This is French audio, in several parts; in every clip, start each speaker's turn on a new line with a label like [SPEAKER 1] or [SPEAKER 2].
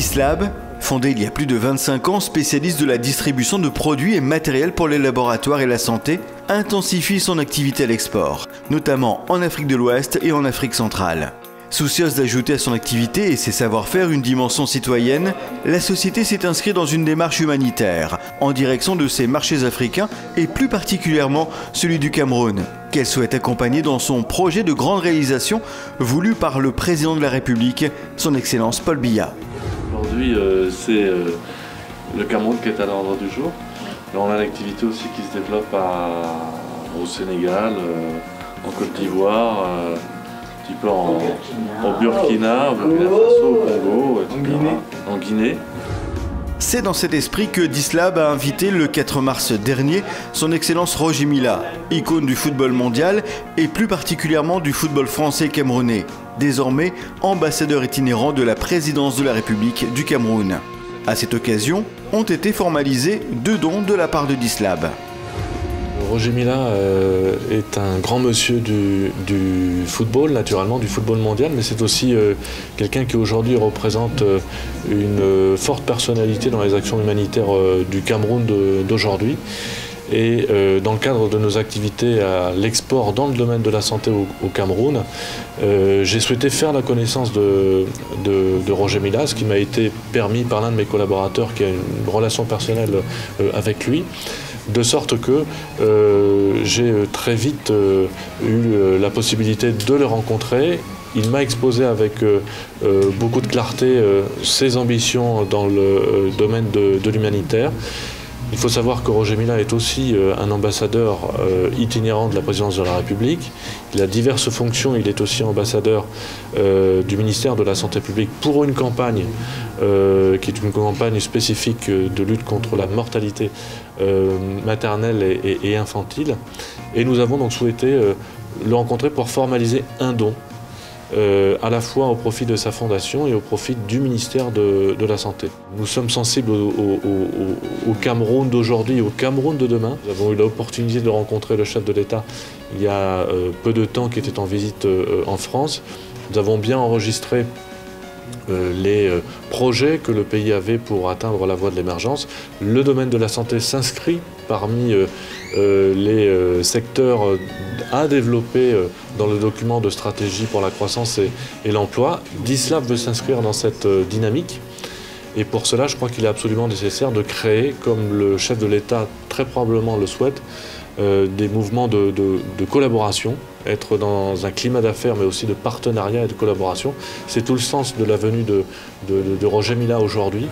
[SPEAKER 1] Dislab, fondé il y a plus de 25 ans, spécialiste de la distribution de produits et matériel pour les laboratoires et la santé, intensifie son activité à l'export, notamment en Afrique de l'Ouest et en Afrique centrale. Soucieuse d'ajouter à son activité et ses savoir-faire une dimension citoyenne, la société s'est inscrite dans une démarche humanitaire, en direction de ses marchés africains et plus particulièrement celui du Cameroun, qu'elle souhaite accompagner dans son projet de grande réalisation voulu par le président de la République, son Excellence Paul Biya.
[SPEAKER 2] Aujourd'hui, c'est le Cameroun qui est à l'ordre du jour. Là, on a l'activité aussi qui se développe au Sénégal, en Côte d'Ivoire, un petit peu en Burkina, au Burkina Faso, au Congo, etc., en Guinée.
[SPEAKER 1] C'est dans cet esprit que Dislab a invité le 4 mars dernier son Excellence Roger Milla, icône du football mondial et plus particulièrement du football français camerounais, désormais ambassadeur itinérant de la présidence de la République du Cameroun. À cette occasion, ont été formalisés 2 dons de la part de Dislab.
[SPEAKER 2] Roger Milla est un grand monsieur du football, naturellement, du football mondial, mais c'est aussi quelqu'un qui aujourd'hui représente une forte personnalité dans les actions humanitaires du Cameroun d'aujourd'hui. Et dans le cadre de nos activités à l'export dans le domaine de la santé au Cameroun, j'ai souhaité faire la connaissance de Roger Milla, ce qui m'a été permis par l'un de mes collaborateurs qui a une relation personnelle avec lui. De sorte que j'ai très vite eu la possibilité de le rencontrer. Il m'a exposé avec beaucoup de clarté ses ambitions dans le domaine de l'humanitaire. Il faut savoir que Roger Milla est aussi un ambassadeur itinérant de la présidence de la République. Il a diverses fonctions. Il est aussi ambassadeur du ministère de la Santé publique pour une campagne qui est une campagne spécifique de lutte contre la mortalité maternelle et infantile. Et nous avons donc souhaité le rencontrer pour formaliser un don à la fois au profit de sa fondation et au profit du ministère de la Santé. Nous sommes sensibles au Cameroun d'aujourd'hui et au Cameroun de demain. Nous avons eu l'opportunité de rencontrer le chef de l'État il y a peu de temps qui était en visite en France. Nous avons bien enregistré les projets que le pays avait pour atteindre la voie de l'émergence. Le domaine de la santé s'inscrit parmi les secteurs à développer dans le document de stratégie pour la croissance et l'emploi. Dislab veut s'inscrire dans cette dynamique et pour cela je crois qu'il est absolument nécessaire de créer, comme le chef de l'État très probablement le souhaite, des mouvements de collaboration, être dans un climat d'affaires mais aussi de partenariat et de collaboration. C'est tout le sens de la venue de Roger Milla aujourd'hui.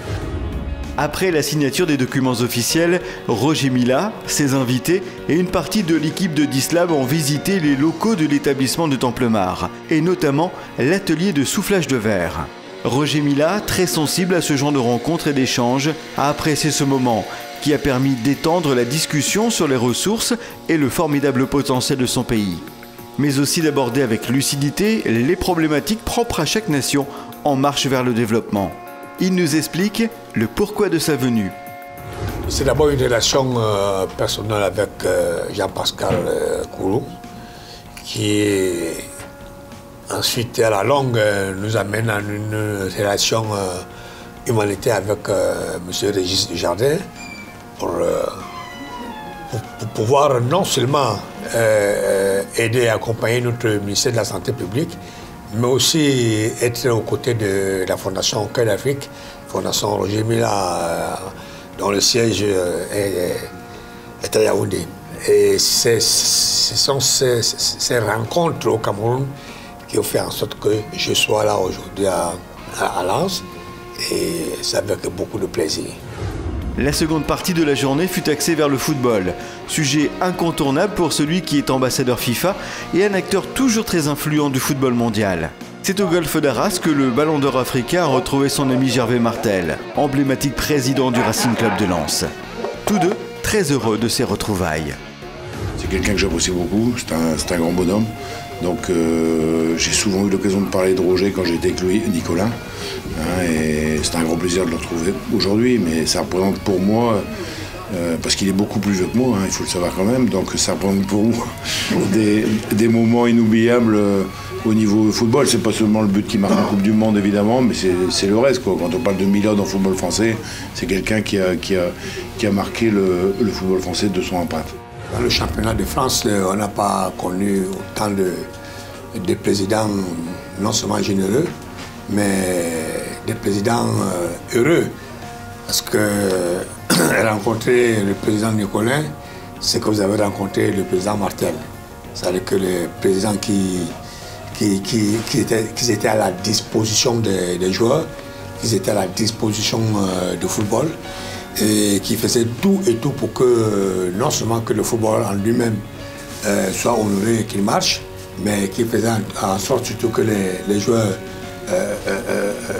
[SPEAKER 1] Après la signature des documents officiels, Roger Milla, ses invités et une partie de l'équipe de Dislab ont visité les locaux de l'établissement de Templemar et notamment l'atelier de soufflage de verre. Roger Milla, très sensible à ce genre de rencontres et d'échanges, a apprécié ce moment qui a permis d'étendre la discussion sur les ressources et le formidable potentiel de son pays, mais aussi d'aborder avec lucidité les problématiques propres à chaque nation en marche vers le développement. Il nous explique le pourquoi de sa venue.
[SPEAKER 3] C'est d'abord une relation personnelle avec Jean-Pascal Kourou, qui ensuite à la longue nous amène à une relation humanitaire avec M. Régis Dujardin pour pouvoir non seulement aider et accompagner notre ministère de la Santé publique, mais aussi être aux côtés de la Fondation Cœur d'Afrique, Fondation Roger Milla, dont le siège est à Yaoundé. Et ce sont ces rencontres au Cameroun qui ont fait en sorte que je sois là aujourd'hui à Lens, et c'est avec beaucoup de plaisir.
[SPEAKER 1] La seconde partie de la journée fut axée vers le football, sujet incontournable pour celui qui est ambassadeur FIFA et un acteur toujours très influent du football mondial. C'est au Golfe d'Arras que le Ballon d'Or africain a retrouvé son ami Gervais Martel, emblématique président du Racing Club de Lens. Tous deux très heureux de ces retrouvailles.
[SPEAKER 4] C'est quelqu'un que j'apprécie beaucoup, c'est un grand bonhomme. Donc j'ai souvent eu l'occasion de parler de Roger quand j'étais avec Nicolas. Et c'est un grand plaisir de le retrouver aujourd'hui, mais ça représente pour moi, parce qu'il est beaucoup plus vieux que moi, il faut le savoir quand même, donc ça représente pour moi des moments inoubliables au niveau football, c'est pas seulement le but qui marque la Coupe du Monde évidemment, mais c'est le reste, quoi. Quand on parle de Mila dans le football français, c'est quelqu'un qui a marqué le football français de son empreinte.
[SPEAKER 3] Dans le championnat de France, on n'a pas connu autant de présidents non seulement généreux, mais des présidents heureux. Parce que rencontrer le président Nicolin, c'est que vous avez rencontré le président Martel. C'est-à-dire que les présidents qui étaient à la disposition des joueurs, qui étaient à la disposition du football, et qui faisaient tout et tout pour que non seulement que le football en lui-même soit honoré et qu'il marche, mais qui faisaient en sorte surtout que les joueurs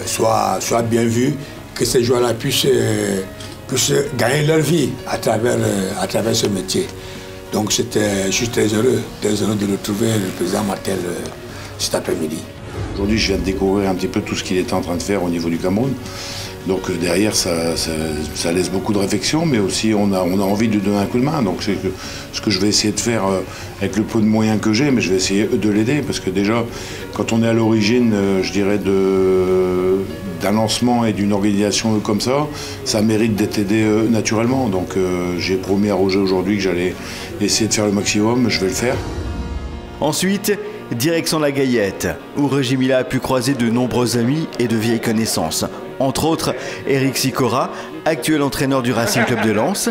[SPEAKER 3] soient bien vus, que ces joueurs-là puissent gagner leur vie à travers ce métier. Donc je suis très heureux de retrouver le président Martel cet après-midi.
[SPEAKER 4] Aujourd'hui, je viens de découvrir un petit peu tout ce qu'il était en train de faire au niveau du Cameroun. Donc derrière, ça laisse beaucoup de réflexion, mais aussi on a envie de donner un coup de main. Donc c'est ce que je vais essayer de faire avec le peu de moyens que j'ai, mais je vais essayer de l'aider. Parce que déjà, quand on est à l'origine, je dirais, d'un lancement et d'une organisation comme ça mérite d'être aidé naturellement. Donc j'ai promis à Roger aujourd'hui que j'allais essayer de faire le maximum, je vais le faire.
[SPEAKER 1] Ensuite, direction la Gaillette, où Roger Mila a pu croiser de nombreux amis et de vieilles connaissances. Entre autres, Eric Sicora, actuel entraîneur du Racing Club de Lens,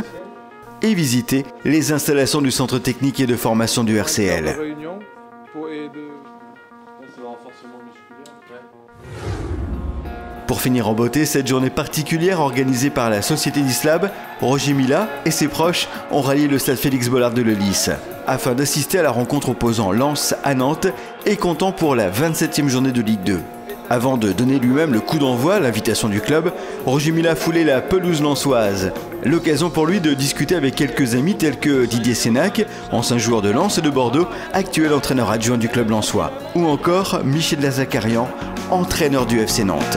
[SPEAKER 1] et visiter les installations du centre technique et de formation du RCL. Pour finir en beauté, cette journée particulière organisée par la Société d'Islab, Roger Mila et ses proches ont rallié le stade Félix Bollard de Lellis afin d'assister à la rencontre opposant Lens à Nantes et comptant pour la 27e journée de Ligue 2. Avant de donner lui-même le coup d'envoi à l'invitation du club, Roger Mila foulait la pelouse lensoise. L'occasion pour lui de discuter avec quelques amis tels que Didier Sénac, ancien joueur de Lens et de Bordeaux, actuel entraîneur adjoint du club lensois, ou encore Michel Lazakarian, entraîneur du FC Nantes.